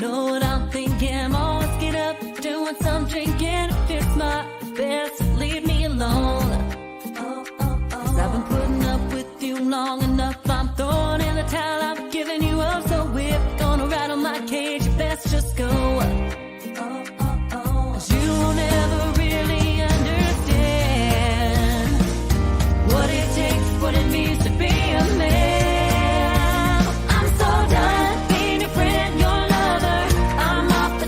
Know what I'm thinking? Always get up, doing some drinking. If it's my best, leave me alone. Cause I've been putting up with you long enough. I'm throwing in the towel, I'm giving you up. So we're gonna rattle my cage, you best just go. Cause you'll never really understand what it takes, what it means to be a man. I'm so done being your friend, your lover. I'm off the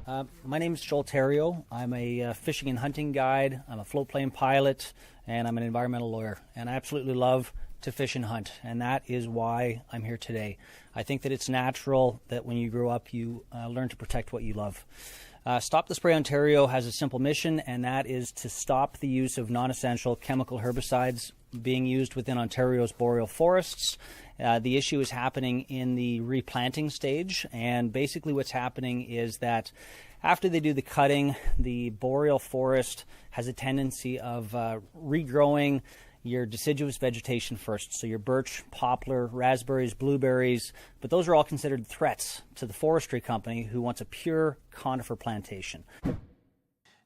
My name is Joel Theriault. I'm a fishing and hunting guide. I'm a float plane pilot, and I'm an environmental lawyer. And I absolutely love to fish and hunt, and that is why I'm here today. I think that it's natural that when you grow up, you learn to protect what you love. Stop the Spray Ontario has a simple mission, and that is to stop the use of non-essential chemical herbicides being used within Ontario's boreal forests. The issue is happening in the replanting stage, and basically what's happening is that after they do the cutting, the boreal forest has a tendency of regrowing your deciduous vegetation first. So your birch, poplar, raspberries, blueberries, but those are all considered threats to the forestry company who wants a pure conifer plantation.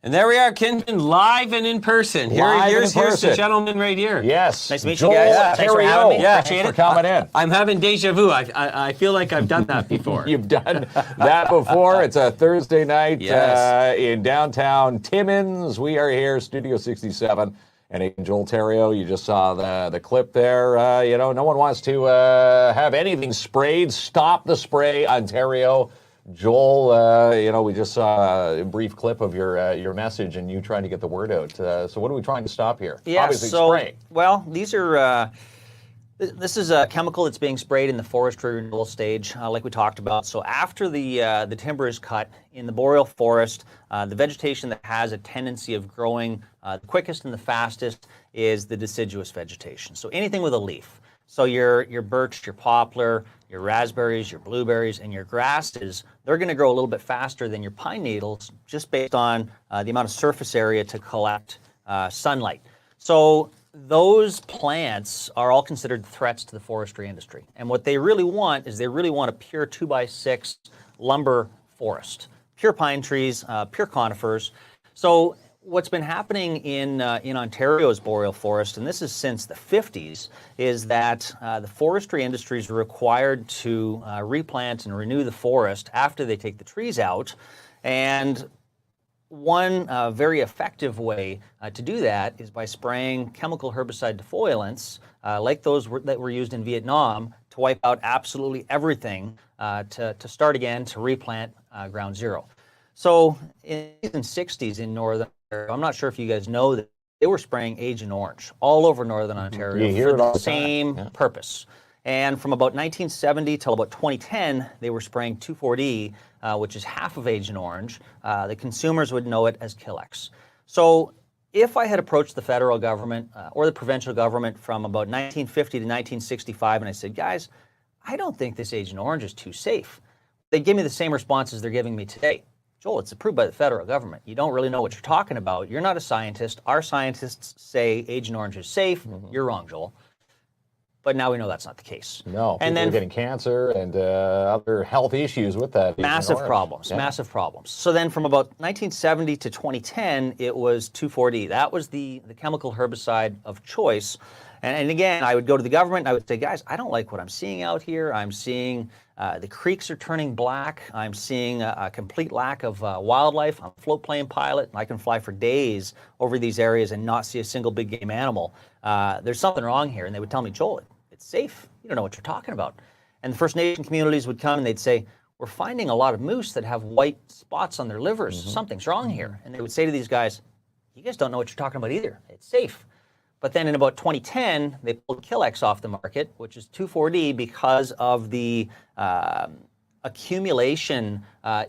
And there we are, Kinsman, live and in person. Here's the gentleman right here. Yes. Nice to meet you guys. Yeah, Thanks for having me. Yeah, thanks for coming in. I'm having deja vu. I feel like I've done that before. You've done that before. It's a Thursday night in downtown Timmins. We are here, Studio 67. And Joel Theriault, you just saw the clip there. No one wants to have anything sprayed. Stop the spray, Ontario. Joel, we just saw a brief clip of your message and you trying to get the word out. So what are we trying to stop here? Yeah, obviously spraying. Well, these are... This is a chemical that's being sprayed in the forestry renewal stage, like we talked about. So after the timber is cut in the boreal forest, the vegetation that has a tendency of growing the quickest and the fastest is the deciduous vegetation. So anything with a leaf. So your birch, your poplar, your raspberries, your blueberries, and your grasses, they're going to grow a little bit faster than your pine needles just based on the amount of surface area to collect sunlight. So those plants are all considered threats to the forestry industry. And what they really want is they really want a pure 2x6 lumber forest, pure pine trees, pure conifers. So what's been happening in Ontario's boreal forest, and this is since the 50s, is that the forestry industry is required to replant and renew the forest after they take the trees out. And one very effective way to do that is by spraying chemical herbicide defoliants like those that were used in Vietnam to wipe out absolutely everything to start again, to replant ground zero. So in the 60s in Northern Ontario, I'm not sure if you guys know that they were spraying Agent Orange all over Northern Ontario for the same purpose. And from about 1970 till about 2010, they were spraying 2,4-D, which is half of Agent Orange. The consumers would know it as Killex. So if I had approached the federal government or the provincial government from about 1950 to 1965 and I said, guys, I don't think this Agent Orange is too safe, they'd give me the same responses they're giving me today. Joel, it's approved by the federal government. You don't really know what you're talking about. You're not a scientist. Our scientists say Agent Orange is safe. You're wrong, Joel. But now we know that's not the case. No, people are getting cancer and other health issues with that. Massive problems, massive problems. So then from about 1970 to 2010, it was 2,4-D. That was the chemical herbicide of choice. And again, I would go to the government and I would say, guys, I don't like what I'm seeing out here. I'm seeing the creeks are turning black. I'm seeing a complete lack of wildlife. I'm a float plane pilot, and I can fly for days over these areas and not see a single big game animal. There's something wrong here. And they would tell me, Joel, it's safe. You don't know what you're talking about. And the First Nation communities would come and they'd say, we're finding a lot of moose that have white spots on their livers. Something's wrong here. And they would say to these guys, you guys don't know what you're talking about either. It's safe. But then in about 2010, they pulled Killex off the market, which is 2,4-D, because of the accumulation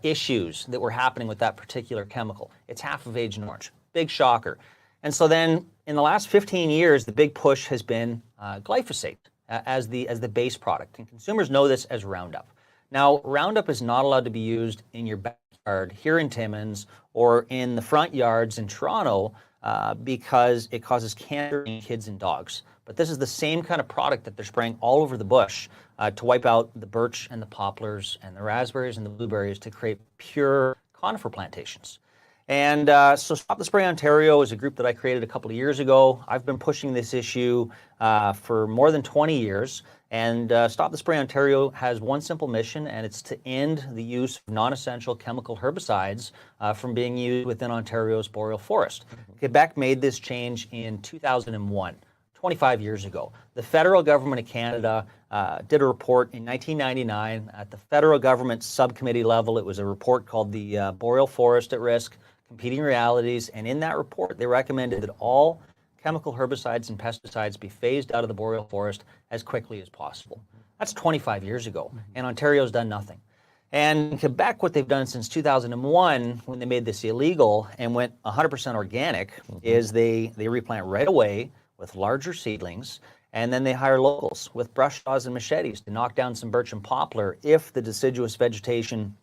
issues that were happening with that particular chemical. It's half of Agent Orange. Big shocker. And so then in the last 15 years, the big push has been glyphosate as the base product. And consumers know this as Roundup. Now, Roundup is not allowed to be used in your backyard here in Timmins or in the front yards in Toronto because it causes cancer in kids and dogs. But this is the same kind of product that they're spraying all over the bush to wipe out the birch and the poplars and the raspberries and the blueberries to create pure conifer plantations. And so Stop the Spray Ontario is a group that I created a couple of years ago. I've been pushing this issue for more than 20 years. And Stop the Spray Ontario has one simple mission, and it's to end the use of non-essential chemical herbicides from being used within Ontario's boreal forest. Quebec made this change in 2001. 25 years ago. The federal government of Canada did a report in 1999 at the federal government subcommittee level. It was a report called the Boreal Forest at Risk, Competing Realities, and in that report they recommended that all chemical herbicides and pesticides be phased out of the boreal forest as quickly as possible. That's 25 years ago, and Ontario's done nothing. And in Quebec, what they've done since 2001, when they made this illegal and went 100% organic, is they replant right away with larger seedlings, and then they hire locals with brush saws and machetes to knock down some birch and poplar if the deciduous vegetation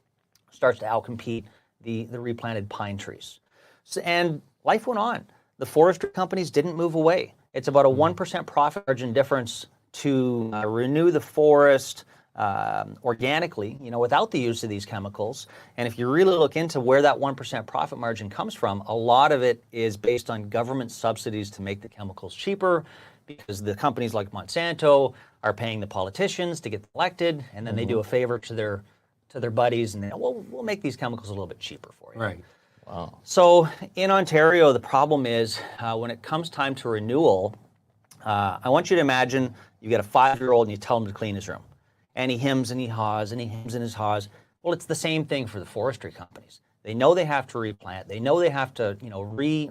starts to outcompete the replanted pine trees. So, and life went on. The forestry companies didn't move away. It's about a 1% profit margin difference to renew the forest organically, without the use of these chemicals. And if you really look into where that 1% profit margin comes from, a lot of it is based on government subsidies to make the chemicals cheaper, because the companies like Monsanto are paying the politicians to get elected, and then they do a favor to their buddies, and they, well, we'll make these chemicals a little bit cheaper for you. Right. Wow. So in Ontario, the problem is when it comes time to renewal, I want you to imagine you get a 5-year-old and you tell him to clean his room. And he hems and he haws and he hems and his haws. Well, it's the same thing for the forestry companies. They know they have to replant. They know they have to,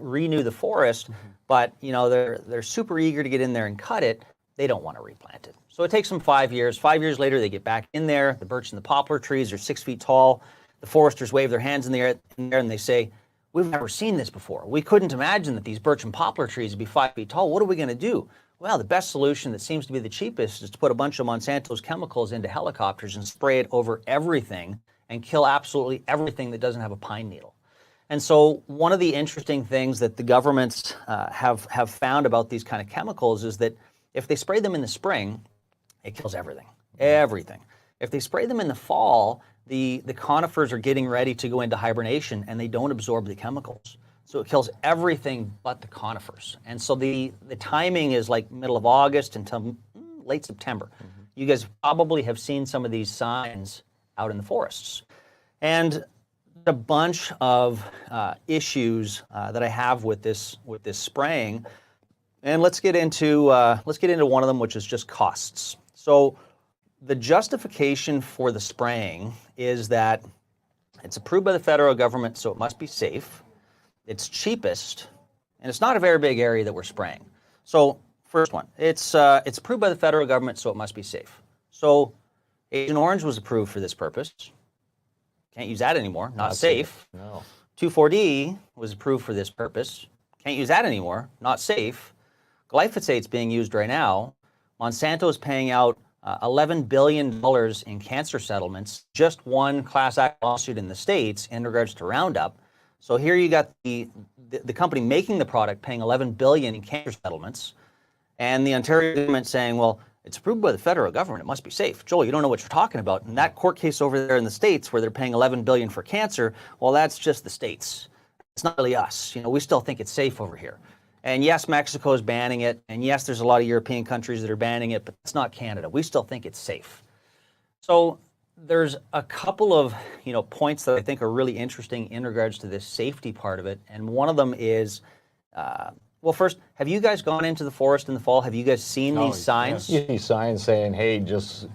renew the forest, but they're super eager to get in there and cut it. They don't want to replant it. So it takes them 5 years. 5 years later, they get back in there. The birch and the poplar trees are 6 feet tall. The foresters wave their hands in the air and they say, "We've never seen this before. We couldn't imagine that these birch and poplar trees would be 5 feet tall. What are we going to do?" Well, the best solution that seems to be the cheapest is to put a bunch of Monsanto's chemicals into helicopters and spray it over everything and kill absolutely everything that doesn't have a pine needle. And so one of the interesting things that the governments have found about these kind of chemicals is that if they spray them in the spring, it kills everything. If they spray them in the fall, the conifers are getting ready to go into hibernation and they don't absorb the chemicals. So it kills everything but the conifers. And so the timing is like middle of August until late September. You guys probably have seen some of these signs out in the forests. And a bunch of issues that I have with this spraying. And let's get into one of them, which is just costs. So the justification for the spraying is that it's approved by the federal government, so it must be safe. It's cheapest, and it's not a very big area that we're spraying. So first one, it's approved by the federal government, so it must be safe. So Agent Orange was approved for this purpose. Can't use that anymore, not safe. No. 2,4-D was approved for this purpose. Can't use that anymore, not safe. Glyphosate's being used right now. Monsanto is paying out $11 billion in cancer settlements, just one class act lawsuit in the States in regards to Roundup. So here you got the company making the product paying $11 billion in cancer settlements, and the Ontario government saying, well, it's approved by the federal government, it must be safe. Joel, you don't know what you're talking about. And that court case over there in the States where they're paying $11 billion for cancer, well, that's just the States. It's not really us. We still think it's safe over here. And yes, Mexico is banning it, and yes, there's a lot of European countries that are banning it, but it's not Canada. We still think it's safe. So there's a couple of points that I think are really interesting in regards to this safety part of it, and one of them is, well, first, have you guys gone into the forest in the fall? Have you guys seen these signs? You see signs saying, "Hey, just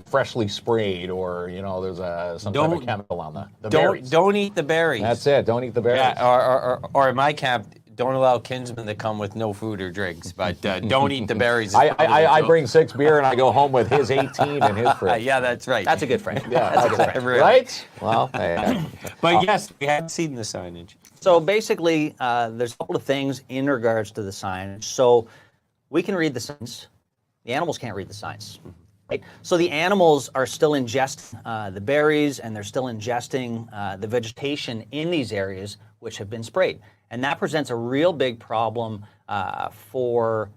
freshly sprayed," or there's some type of chemical on the berries. Don't eat the berries. That's it. Don't eat the berries. Yeah, or in my camp, don't allow kinsmen to come with no food or drinks, but don't eat the berries. I bring 6 beer and I go home with his 18 and his fridge. Yeah, that's right. That's a good friend. Yeah, that's a good friend. Right? Well, hey. But yes, we have seen the signage. So basically, there's a couple of things in regards to the signage. So we can read the signs. The animals can't read the signs. Right? So the animals are still ingesting the berries, and they're still ingesting the vegetation in these areas which have been sprayed. And that presents a real big problem for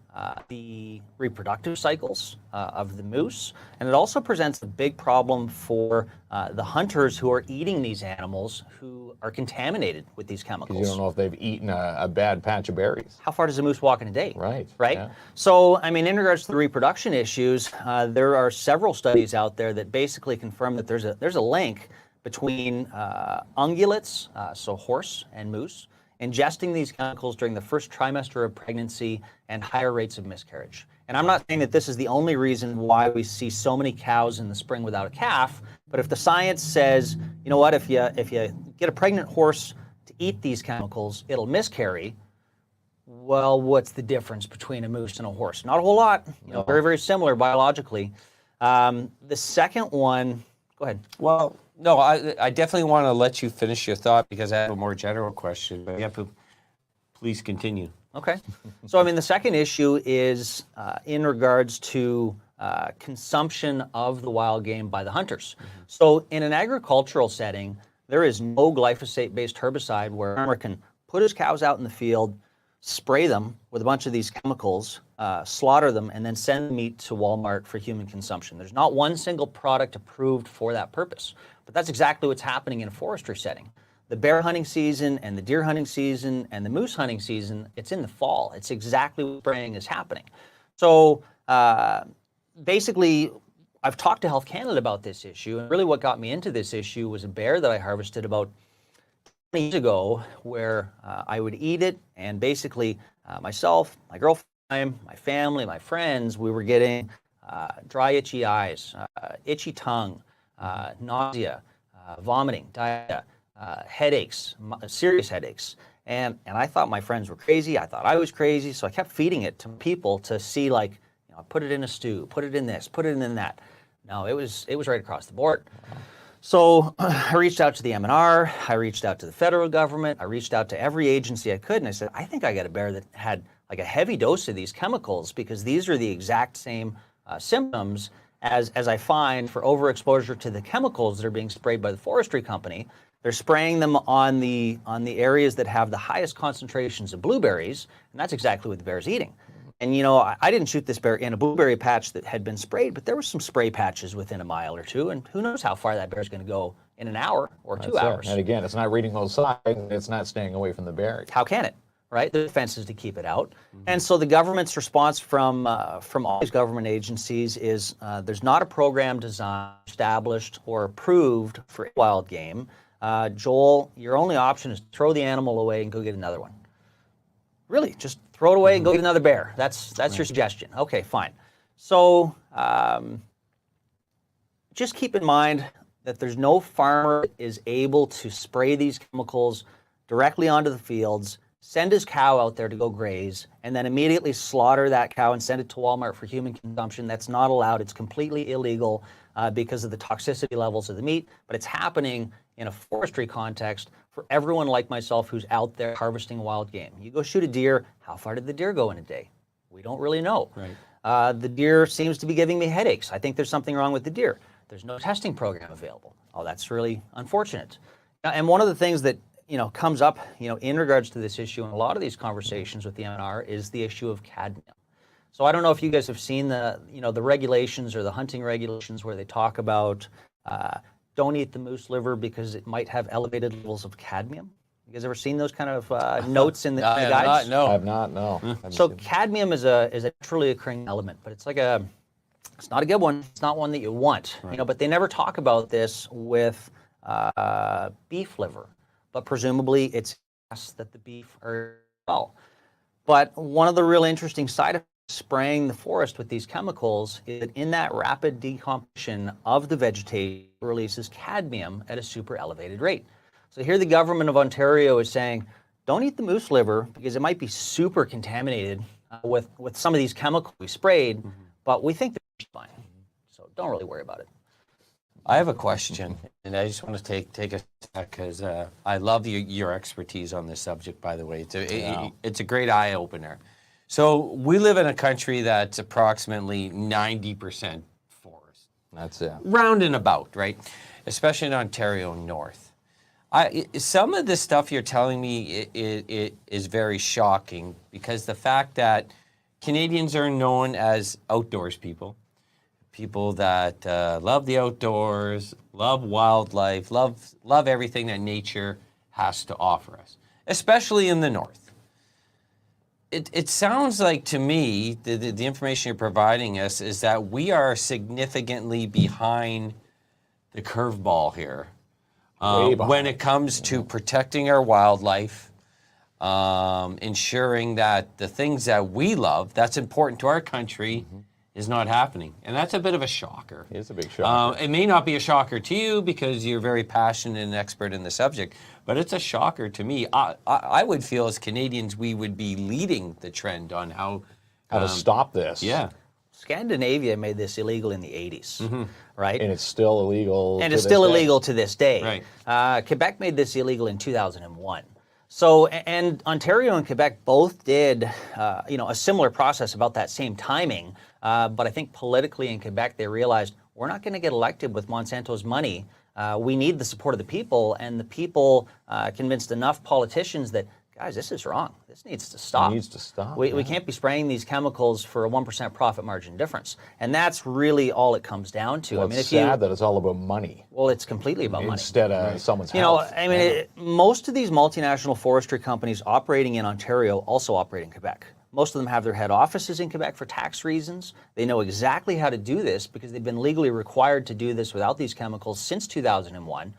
the reproductive cycles of the moose. And it also presents a big problem for the hunters who are eating these animals who are contaminated with these chemicals. You don't know if they've eaten a bad patch of berries. How far does a moose walk in a day? Right. Yeah. So, in regards to the reproduction issues, there are several studies out there that basically confirm that there's a link between ungulates, so horse and moose, ingesting these chemicals during the first trimester of pregnancy, and higher rates of miscarriage. And I'm not saying that this is the only reason why we see so many cows in the spring without a calf, but if the science says, you know what, if you get a pregnant horse to eat these chemicals, it'll miscarry, well, what's the difference between a moose and a horse? Not a whole lot. Very, very similar biologically. The second one, go ahead. Well, no, I definitely want to let you finish your thought because I have a more general question. But yeah, please continue. Okay. So, I mean, the second issue is in regards to consumption of the wild game by the hunters. So, in an agricultural setting, there is no glyphosate-based herbicide where a farmer can put his cows out in the field, spray them with a bunch of these chemicals, slaughter them, and then send the meat to Walmart for human consumption. There's not one single product approved for that purpose. But that's exactly what's happening in a forestry setting. The bear hunting season and the deer hunting season and the moose hunting season, it's in the fall. It's exactly what spraying is happening. So basically, I've talked to Health Canada about this issue, and really what got me into this issue was a bear that I harvested about 20 years ago where I would eat it, and basically myself, my girlfriend, my family, my friends, we were getting dry, itchy eyes, itchy tongue, nausea, vomiting, diarrhea, headaches, serious headaches. And I thought my friends were crazy. I thought I was crazy. So I kept feeding it to people to see, like, put it in a stew, put it in this, put it in that. No, it was right across the board. So I reached out to the MNR, I reached out to the federal government, I reached out to every agency I could, and I said, I think I got a bear that had like a heavy dose of these chemicals because these are the exact same symptoms as I find for overexposure to the chemicals that are being sprayed by the forestry company. They're spraying them on the areas that have the highest concentrations of blueberries, and that's exactly what the bear's eating. And I didn't shoot this bear in a blueberry patch that had been sprayed, but there were some spray patches within a mile or two, and who knows how far that bear's going to go in an hour or 2 hours. And again, it's not reading those signs, it's not staying away from the berry. How can it? Right? The defense is to keep it out. And so the government's response from all these government agencies is there's not a program designed, established, or approved for wild game. Joel, your only option is throw the animal away and go get another one. Really, just throw it away and go get another bear. That's your suggestion. Okay, fine. So just keep in mind that there's no farmer that is able to spray these chemicals directly onto the fields, send his cow out there to go graze, and then immediately slaughter that cow and send it to Walmart for human consumption. That's not allowed. It's completely illegal because of the toxicity levels of the meat, but it's happening in a forestry context for everyone like myself who's out there harvesting wild game. You go shoot a deer, how far did the deer go in a day? We don't really know. Right. The deer seems to be giving me headaches. I think there's something wrong with the deer. There's no testing program available. Oh, that's really unfortunate. And one of the things that comes up, in regards to this issue in a lot of these conversations with the MNR is the issue of cadmium. So I don't know if you guys have seen the regulations or the hunting regulations where they talk about don't eat the moose liver because it might have elevated levels of cadmium. You guys ever seen those kind of notes in the guides? I have not, no. So cadmium is a naturally occurring element, but it's not a good one. It's not one that you want, right. But they never talk about this with beef liver. But presumably it's that the beef are well. But one of the real interesting side effects of spraying the forest with these chemicals is that in that rapid decomposition of the vegetation, it releases cadmium at a super elevated rate. So here the government of Ontario is saying, don't eat the moose liver because it might be super contaminated with some of these chemicals we sprayed, but we think they're fine. So don't really worry about it. I have a question, and I just want to take a sec because I love your expertise on this subject, by the way. It's a great eye-opener. So we live in a country that's approximately 90% forest. That's it. Round and about, right? Especially in Ontario North. Some of the stuff you're telling me it is very shocking because the fact that Canadians are known as outdoors people that love the outdoors, love wildlife, love everything that nature has to offer us, especially in the north. It sounds like to me, the information you're providing us is that we are significantly behind the curveball here when it comes to protecting our wildlife, ensuring that the things that we love, that's important to our country, is not happening. And that's a bit of a shocker. It's a big shocker. It may not be a shocker to you because you're very passionate and expert in the subject, but it's a shocker to me. I would feel as Canadians we would be leading the trend on how to stop this. Yeah. Scandinavia made this illegal in the 80s, right? And it's still illegal. And to it's this still day. illegal to this day. Right. Quebec made this illegal in 2001. So, and Ontario and Quebec both did, a similar process about that same timing. But I think politically in Quebec, they realized we're not going to get elected with Monsanto's money. We need the support of the people, and the people convinced enough politicians that, guys, this is wrong. This needs to stop. It needs to stop. We can't be spraying these chemicals for a 1% profit margin difference. And that's really all it comes down to. Well, it's sad that it's all about money. Well, it's completely about money. Instead of someone's health. Most of these multinational forestry companies operating in Ontario also operate in Quebec. Most of them have their head offices in Quebec for tax reasons. They know exactly how to do this because they've been legally required to do this without these chemicals since 2001.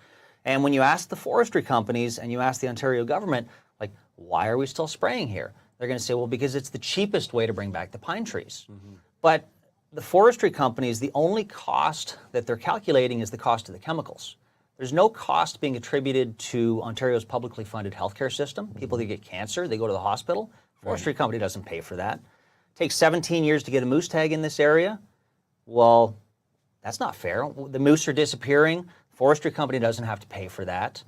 And when you ask the forestry companies and you ask the Ontario government, like, why are we still spraying here? They're going to say, well, because it's the cheapest way to bring back the pine trees. But the forestry companies, the only cost that they're calculating is the cost of the chemicals. There's no cost being attributed to Ontario's publicly funded healthcare system. People that get cancer, they go to the hospital. Forestry company doesn't pay for that. It takes 17 years to get a moose tag in this area. Well, that's not fair. The moose are disappearing. Forestry company doesn't have to pay for that.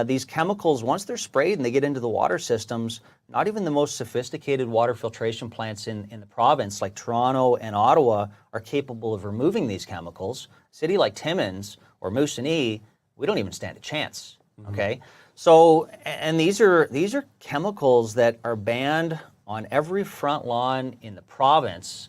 These chemicals, once they're sprayed and they get into the water systems, not even the most sophisticated water filtration plants in the province, like Toronto and Ottawa, are capable of removing these chemicals. A city like Timmins or Moosonee, we don't even stand a chance. Okay, so and these are chemicals that are banned on every front lawn in the province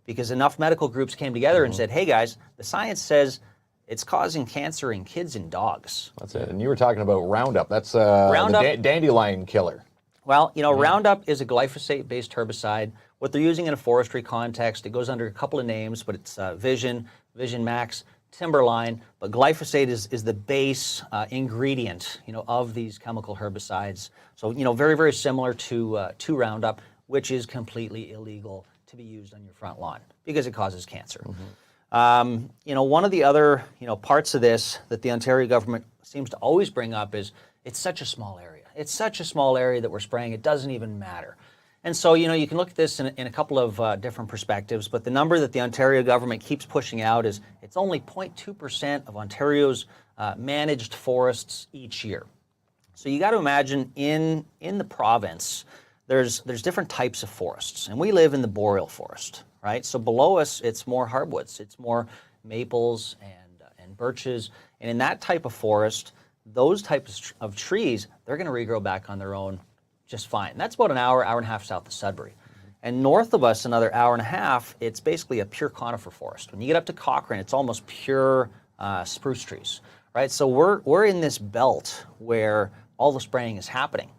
because enough medical groups came together and said, "Hey guys, the science says it's causing cancer in kids and dogs." That's it. And you were talking about Roundup. That's Roundup. the dandelion killer. Well, Roundup is a glyphosate-based herbicide. What they're using in a forestry context, it goes under a couple of names, but it's Vision Max, Timberline. But glyphosate is the base ingredient, of these chemical herbicides. So, very, very similar to Roundup, which is completely illegal to be used on your front lawn because it causes cancer. One of the other, parts of this that the Ontario government seems to always bring up is it's such a small area. It's such a small area that we're spraying, it doesn't even matter. And so, you can look at this in a couple of different perspectives, but the number that the Ontario government keeps pushing out is it's only 0.2% of Ontario's managed forests each year. So you got to imagine in the province, there's different types of forests, and we live in the boreal forest, right? So below us, it's more hardwoods, it's more maples and birches, and in that type of forest, those types of trees, they're going to regrow back on their own just fine. And that's about an hour and a half south of Sudbury. And north of us, another hour and a half, it's basically a pure conifer forest. When you get up to Cochrane, it's almost pure spruce trees, right? So we're in this belt where all the spraying is happening.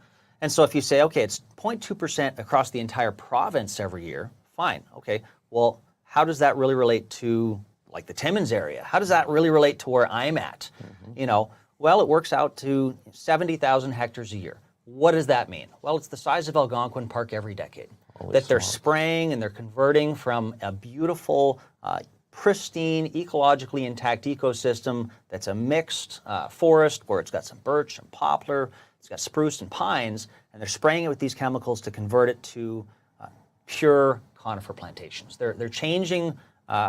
And so if you say, okay, it's 0.2% across the entire province every year, fine, okay. Well, how does that really relate to like the Timmins area? How does that really relate to where I'm at? Well, it works out to 70,000 hectares a year. What does that mean? Well, it's the size of Algonquin Park every decade. That they're spraying and they're converting from a beautiful, pristine, ecologically intact ecosystem that's a mixed forest where it's got some birch and poplar, it's got spruce and pines, and they're spraying it with these chemicals to convert it to pure conifer plantations. They're changing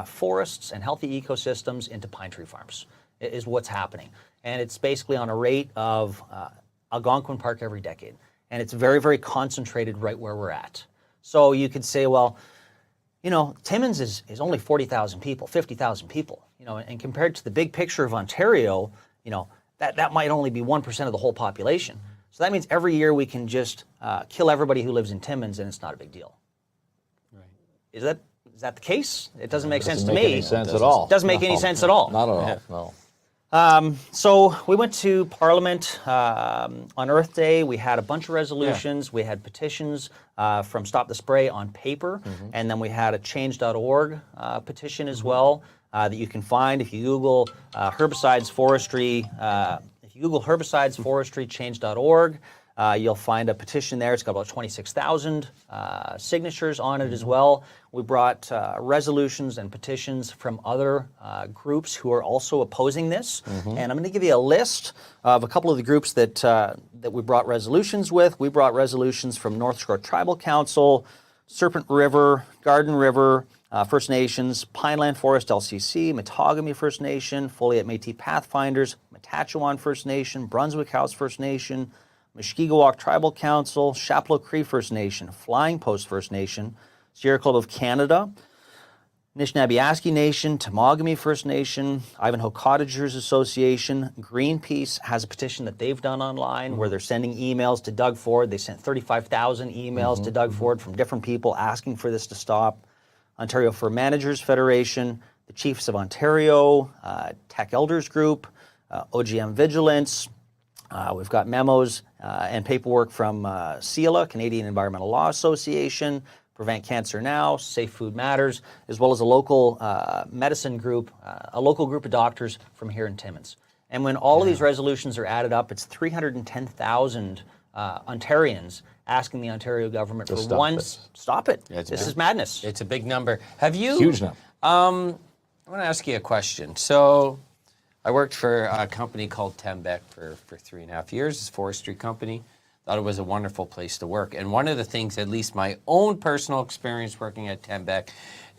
forests and healthy ecosystems into pine tree farms, is what's happening. And it's basically on a rate of Algonquin Park every decade. And it's very, very concentrated right where we're at. So you could say, well, Timmins is only 40,000 people, 50,000 people, and compared to the big picture of Ontario, that might only be 1% of the whole population. So that means every year we can just kill everybody who lives in Timmins and it's not a big deal. Right. Is that the case? It doesn't make sense to me. It doesn't make any sense at all. It doesn't make any sense at all. Not at all, no. So we went to Parliament on Earth Day. We had a bunch of resolutions. We had petitions from Stop the Spray on paper, and then we had a change.org petition as well that you can find if you Google herbicides forestry. If you Google herbicides forestry change.org, You'll find a petition there. It's got about 26,000 signatures on it as well. We brought resolutions and petitions from other groups who are also opposing this. And I'm going to give you a list of a couple of the groups that, that we brought resolutions with. We brought resolutions from North Shore Tribal Council, Serpent River, Garden River, First Nations, Pineland Forest LCC, Matagami First Nation, Foleyet Métis Pathfinders, Matachewan First Nation, Brunswick House First Nation, Mushkegowuk Tribal Council, Chapleau Cree First Nation, Flying Post First Nation, Sierra Club of Canada, Anishinaabe Nation, Temagami First Nation, Ivanhoe Cottagers Association, Greenpeace has a petition that they've done online where they're sending emails to Doug Ford. They sent 35,000 emails to Doug Ford from different people asking for this to stop. Ontario Fur Managers Federation, the Chiefs of Ontario, Tech Elders Group, OGM Vigilance. We've got memos and paperwork from CELA, Canadian Environmental Law Association, Prevent Cancer Now, Safe Food Matters, as well as a local medicine group, a local group of doctors from here in Timmins. And when all of these resolutions are added up, it's 310,000 Ontarians asking the Ontario government for stop it. Yeah, this is madness. It's a big number. Have you? Huge number. I want to ask you a question. So I worked for a company called Tembec for 3.5 years. It's a forestry company. Thought it was a wonderful place to work. And one of the things, at least my own personal experience working at Tembec,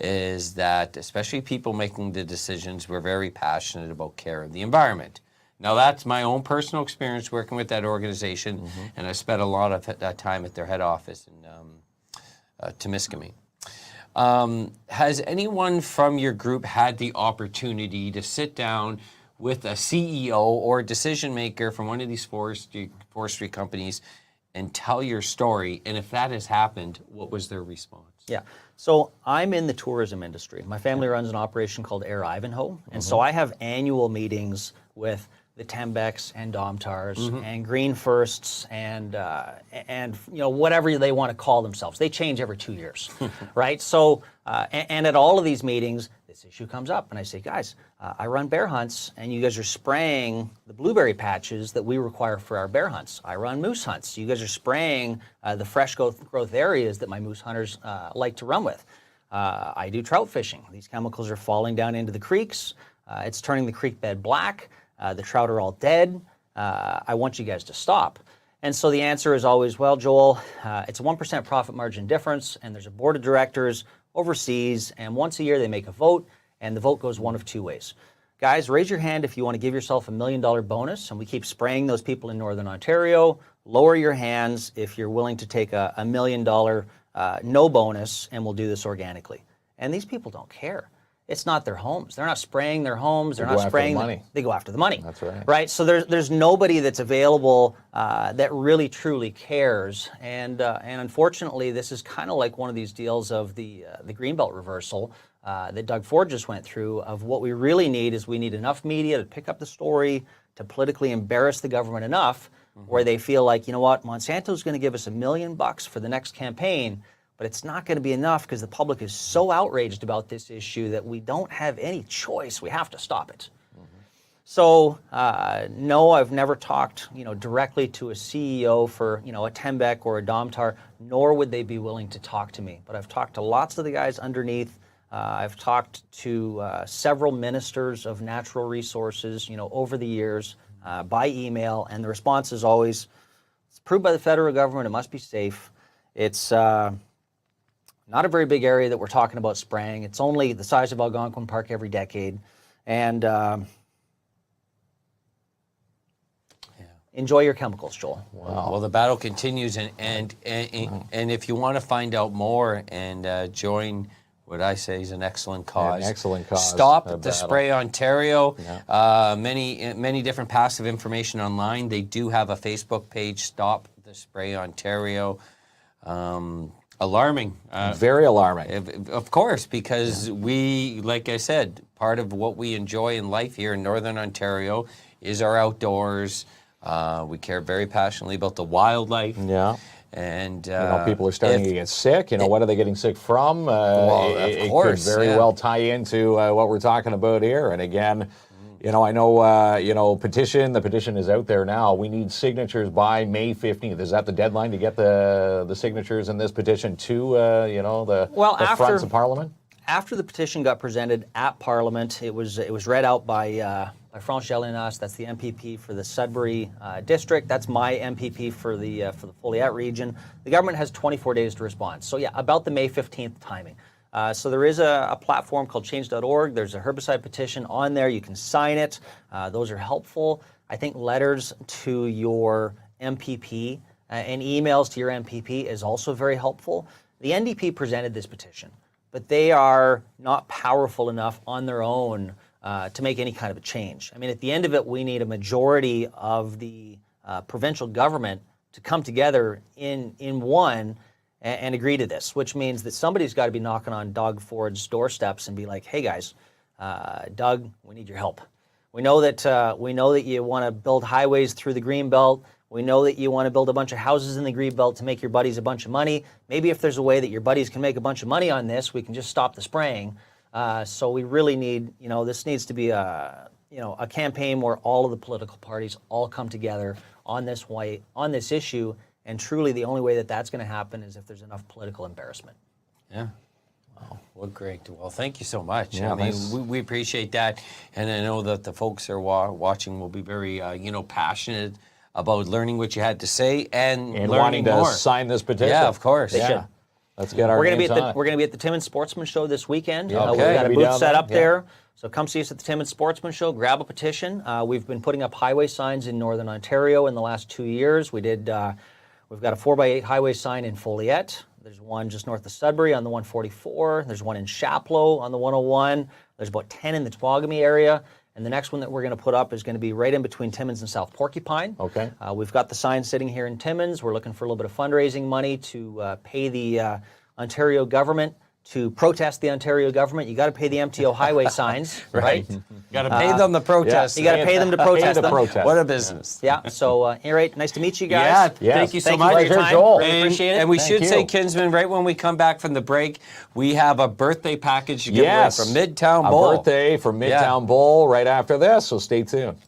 is that especially people making the decisions were very passionate about care of the environment. Now, that's my own personal experience working with that organization, and I spent a lot of that time at their head office in Temiskaming. Has anyone from your group had the opportunity to sit down with a CEO or decision maker from one of these forestry companies and tell your story? And if that has happened, what was their response? Yeah. So I'm in the tourism industry. My family runs an operation called Air Ivanhoe. And so I have annual meetings with the Tembecs and Domtars and Green Firsts and you know, whatever they want to call themselves. They change every 2 years, right? So, and at all of these meetings, this issue comes up. And I say, guys, I run bear hunts, and you guys are spraying the blueberry patches that we require for our bear hunts. I run moose hunts. You guys are spraying the fresh growth areas that my moose hunters like to run with. I do trout fishing. These chemicals are falling down into the creeks. It's turning the creek bed black. The trout are all dead. I want you guys to stop. And so the answer is always, well, Joel, it's a 1% profit margin difference, and there's a board of directors overseas, and once a year they make a vote, and the vote goes one of two ways. Guys, raise your hand if you want to give yourself $1 million bonus, and we keep spraying those people in Northern Ontario. Lower your hands if you're willing to take a $1 million no bonus, and we'll do this organically. And these people don't care. It's not their homes. They're not spraying their homes. They're not spraying the money. They go after the money. That's right. Right. So there's nobody that's available that really truly cares. And unfortunately, this is kind of like one of these deals of the Greenbelt reversal that Doug Ford just went through. Of what we really need is we need enough media to pick up the story, to politically embarrass the government enough where they feel like, you know what, Monsanto's going to give us $1 million for the next campaign. But it's not going to be enough because the public is so outraged about this issue that we don't have any choice. We have to stop it. So, no, I've never talked, directly to a CEO for, a Tembec or a Domtar, nor would they be willing to talk to me. But I've talked to lots of the guys underneath. I've talked to several ministers of natural resources, over the years by email, and the response is always, it's approved by the federal government. It must be safe. It's not a very big area that we're talking about spraying. It's only the size of Algonquin Park every decade. And enjoy your chemicals, Joel. Wow. Well, the battle continues, and if you want to find out more and join what I say is an excellent cause. Yeah, an excellent cause. Stop the Spray Ontario. Yeah. Many different passive information online. They do have a Facebook page, Stop the Spray Ontario. Alarming. Very alarming. Of course, because we, like I said, part of what we enjoy in life here in Northern Ontario is our outdoors. We care very passionately about the wildlife. Yeah. And people are starting to get sick. What are they getting sick from? Well, of course, it could very well tie into what we're talking about here. And again, I know, the petition is out there now. We need signatures by May 15th. Is that the deadline to get the signatures in this petition to, the fronts of Parliament? After the petition got presented at Parliament, it was read out by France Gélinas. That's the MPP for the Sudbury district. That's my MPP for the Foleyette region. The government has 24 days to respond. So yeah, about the May 15th timing. So there is a platform called change.org. There's a herbicide petition on there. You can sign it. Those are helpful. I think letters to your MPP and emails to your MPP is also very helpful. The NDP presented this petition, but they are not powerful enough on their own to make any kind of a change. I mean, at the end of it, we need a majority of the provincial government to come together in one and agree to this, which means that somebody's got to be knocking on Doug Ford's doorsteps and be like, hey guys, Doug, we need your help. We know that you want to build highways through the Greenbelt. We know that you want to build a bunch of houses in the Greenbelt to make your buddies a bunch of money. Maybe if there's a way that your buddies can make a bunch of money on this, we can just stop the spraying. So we really need, this needs to be a campaign where all of the political parties all come together on this issue. And truly, the only way that that's going to happen is if there's enough political embarrassment. Yeah. Wow. Well, great. Well, thank you so much. Yeah, I mean, we appreciate that. And I know that the folks that are watching will be very, passionate about learning what you had to say and learning wanting to more. Sign this petition. Yeah, of course. They should. Let's get our We're going names on it. to be at the Timmins Sportsman Show this weekend. Yeah, We've got a Be booth down set there. up there. So come see us at the Timmins Sportsman Show. Grab a petition. We've been putting up highway signs in Northern Ontario in the last 2 years. We've got a 4x8 highway sign in Foleyette. There's one just north of Sudbury on the 144. There's one in Chapleau on the 101. There's about 10 in the Twagamie area. And the next one that we're going to put up is going to be right in between Timmins and South Porcupine. Okay. We've got the sign sitting here in Timmins. We're looking for a little bit of fundraising money to pay the Ontario government to protest the Ontario government. You got to pay the MTO highway signs, right? You got to pay them to protest. You got to pay them to protest them. What a business. Yeah. So, anyway, nice to meet you guys. Yeah, thank you so much for your Pleasure, time. Joel. Really appreciate it. And we Thank should you. say, Kinsman, right when we come back from the break, we have a birthday package to give Yes. away from Midtown A Bowl. birthday from Midtown Yeah. Bowl right after this, so stay tuned.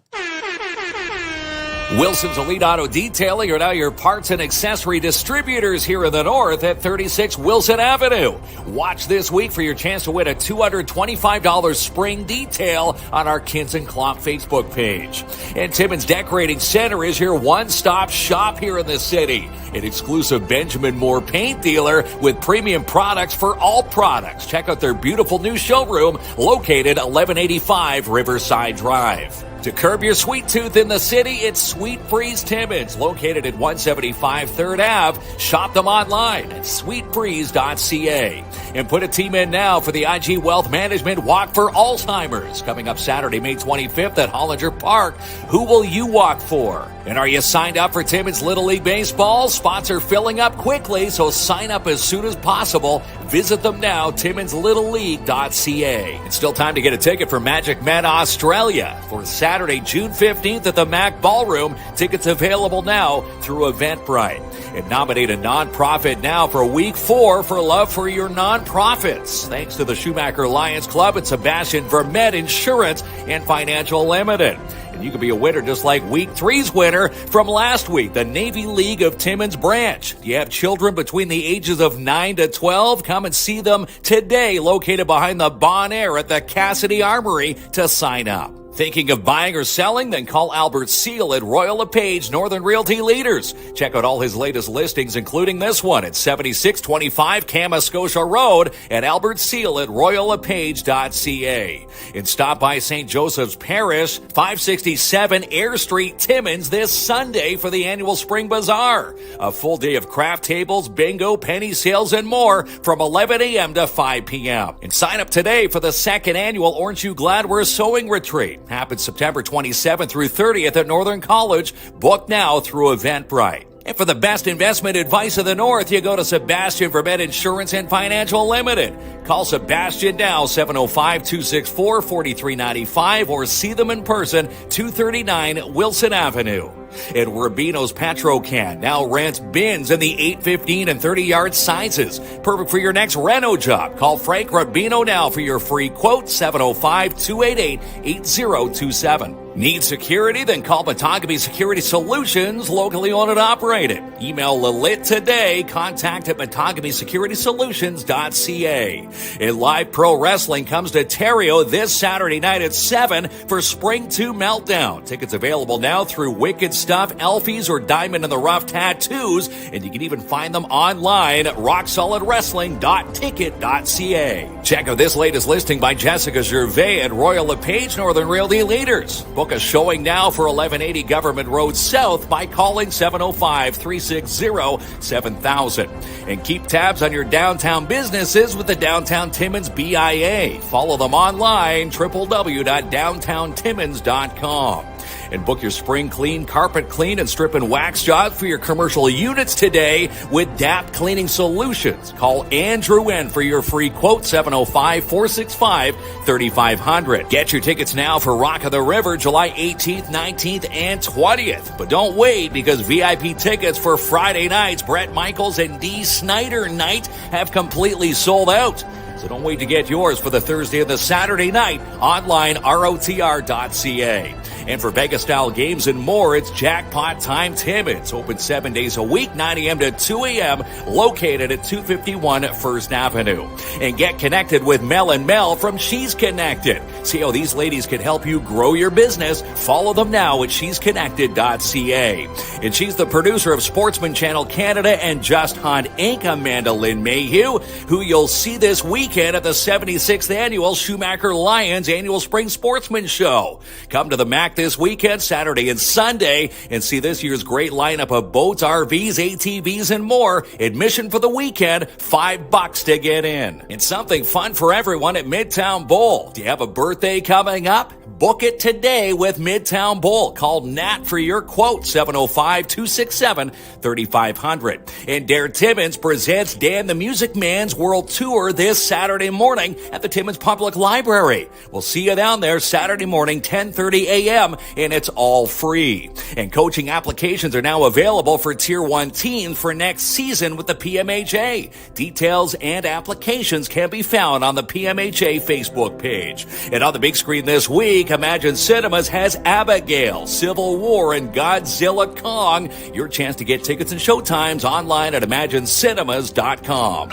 Wilson's Elite Auto Detailing are now your parts and accessory distributors here in the north at 36 Wilson Avenue. Watch this week for your chance to win a $225 spring detail on our KINZ and KLOMP Facebook page. And Timmins Decorating Center is your one-stop shop here in the city. An exclusive Benjamin Moore paint dealer with premium products for all products. Check out their beautiful new showroom located 1185 Riverside Drive. To curb your sweet tooth in the city, it's Sweet Freeze Timmins, located at 175 3rd Ave. Shop them online at sweetfreeze.ca. And put a team in now for the IG Wealth Management Walk for Alzheimer's, coming up Saturday, May 25th at Hollinger Park. Who will you walk for? And are you signed up for Timmins Little League Baseball? Spots are filling up quickly, so sign up as soon as possible. Visit them now, timminslittleleague.ca. It's still time to get a ticket for Magic Men Australia for Saturday, June 15th at the Mac Ballroom. Tickets available now through Eventbrite. And nominate a nonprofit now for Week 4 for Love for Your Nonprofits. Thanks to the Schumacher Lions Club and Sebastian Vermette Insurance and Financial Limited. And you could be a winner just like Week 3's winner from last week, the Navy League of Timmins branch. Do you have children between the ages of 9 to 12? Come and see them today, located behind the Bon Air at the Cassidy Armory to sign up. Thinking of buying or selling? Then call Albert Seal at Royal LePage Northern Realty Leaders. Check out all his latest listings, including this one at 7625 Kamuskosha Road and Albert Seal at royallepage.ca. And stop by St. Joseph's Parish, 567 Air Street, Timmins this Sunday for the annual Spring Bazaar. A full day of craft tables, bingo, penny sales, and more from 11 a.m. to 5 p.m. And sign up today for the second annual Aren't You Glad We're Sewing Retreat. Happens September 27th through 30th at Northern College. Book now through Eventbrite. And for the best investment advice of the North, you go to Sebastian Vermette Insurance and Financial Limited. Call Sebastian now, 705-264-4395, or see them in person, 239 Wilson Avenue. And Rubino's Petro Can now rents bins in the 8, 15, and 30-yard sizes. Perfect for your next reno job. Call Frank Rubino now for your free quote, 705-288-8027. Need security? Then call Matagami Security Solutions, locally owned and operated. Email Lilit today, contact at MatagamiSecuritySolutions.ca. And live pro wrestling comes to Theriault this Saturday night at 7 for Spring 2 Meltdown. Tickets available now through Wicked Stuff, Elfies, or Diamond in the Rough Tattoos, and you can even find them online at rocksolidwrestling.ticket.ca. Check out this latest listing by Jessica Gervais at Royal LePage Northern Realty Leaders. Book a showing now for 1180 Government Road South by calling 705-360-7000. And keep tabs on your downtown businesses with the Downtown Timmins BIA. Follow them online, www.downtowntimmins.com. And book your spring clean, carpet clean, and strip and wax jobs for your commercial units today with DAP Cleaning Solutions. Call Andrew N for your free quote, 705-465-3500. Get your tickets now for Rock of the River, July 18th, 19th, and 20th. But don't wait, because VIP tickets for Friday night's Bret Michaels and Dee Snider night have completely sold out. So don't wait to get yours for the Thursday and the Saturday night. Online, rotr.ca. And for Vegas-style games and more, it's Jackpot Time Timmins. Open 7 days a week, 9 a.m. to 2 a.m., located at 251 First Avenue. And get connected with Mel and Mel from She's Connected. See how these ladies can help you grow your business. Follow them now at shesconnected.ca. And she's the producer of Sportsman Channel Canada and Just Hunt Inc., Amanda Lynn Mayhew, who you'll see this weekend at the 76th Annual Schumacher Lions Annual Spring Sportsman Show. Come to the MAC this weekend, Saturday and Sunday, and see this year's great lineup of boats, RVs, ATVs, and more. Admission for the weekend, $5 to get in. And something fun for everyone at Midtown Bowl. Do you have a birthday coming up? Book it today with Midtown Bowl. Call Nat for your quote, 705-267-3500. And Dare Timmins presents Dan the Music Man's World Tour this Saturday morning at the Timmins Public Library. We'll see you down there Saturday morning, 10:30 a.m., and it's all free. And coaching applications are now available for Tier 1 teams for next season with the PMHA. Details and applications can be found on the PMHA Facebook page. And on the big screen this week, Imagine Cinemas has Abigail, Civil War, and Godzilla Kong. Your chance to get tickets and showtimes online at imaginecinemas.com.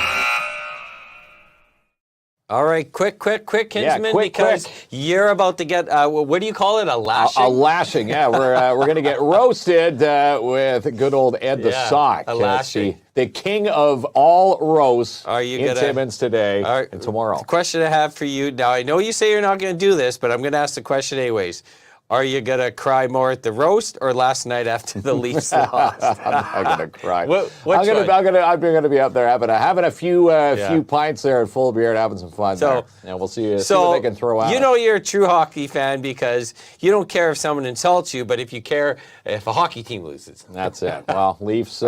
All right, quick, Kinsman, quick. because you're about to get, what do you call it, a lashing? A lashing, yeah. We're going to get roasted with good old Ed the Sock. A lashing. The king of all roasts in Timmins today and tomorrow. The question I have for you, now I know you say you're not going to do this, but I'm going to ask the question anyways. Are you going to cry more at the roast or last night after the Leafs lost? I'm not going to cry. I'm going to be up there having a few pints there at Full Beard, having some fun there. And we'll see what they can throw out. You know you're a true hockey fan because you don't care if someone insults you, but if you care if a hockey team loses. That's it. Well, Leafs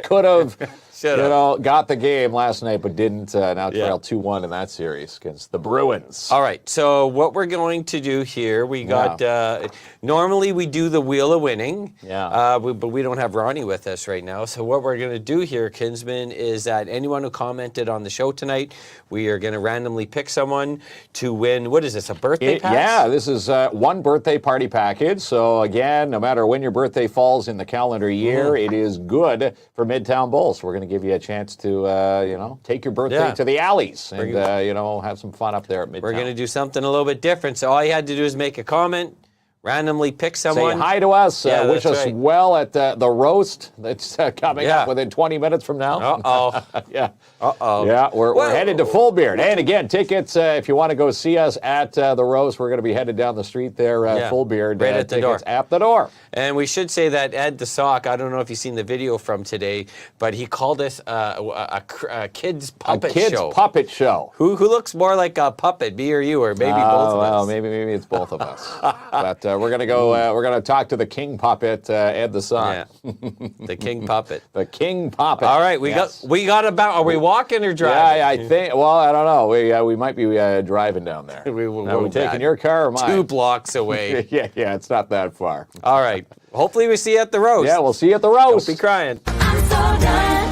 could have got the game last night, but didn't. Now trail 2-1 in that series against the Bruins. All right, so what we're going to do here, we got, normally we do the Wheel of Winning, but we don't have Ronnie with us right now. So what we're going to do here, Kinsman, is that anyone who commented on the show tonight, we are going to randomly pick someone to win, what is this, a birthday pass? Yeah, this is one birthday party package. So again, no matter when your birthday falls in the calendar year, it is good for Midtown Bowl. So we're going to give you a chance to, take your birthday to the alleys and, have some fun up there at Midtown. We're going to do something a little bit different. So all you had to do is make a comment, randomly pick someone. Say hi to us. Wish us well at the roast that's coming up within 20 minutes from now. Uh-oh. Yeah, we're headed to Full Beard. And again, tickets, if you want to go see us at the roast, we're going to be headed down the street there, Full Beard. Right at the door. At the door. And we should say that Ed the Sock, I don't know if you've seen the video from today, but he called us a kid's puppet show. A kid's puppet show. Who looks more like a puppet, me or you, or maybe both of us? Well, maybe it's both of us. But we're gonna go. We're gonna talk to the king puppet, Ed the Sock. Yeah. The king puppet. The king puppet. All right, we got about. Are we walking or driving? Yeah, I think. Well, I don't know. We might be driving down there. Are we taking your car or mine? 2 blocks away. yeah, it's not that far. All right. Hopefully we see you at the roast. Yeah, we'll see you at the roast. Don't be crying. I'm so done.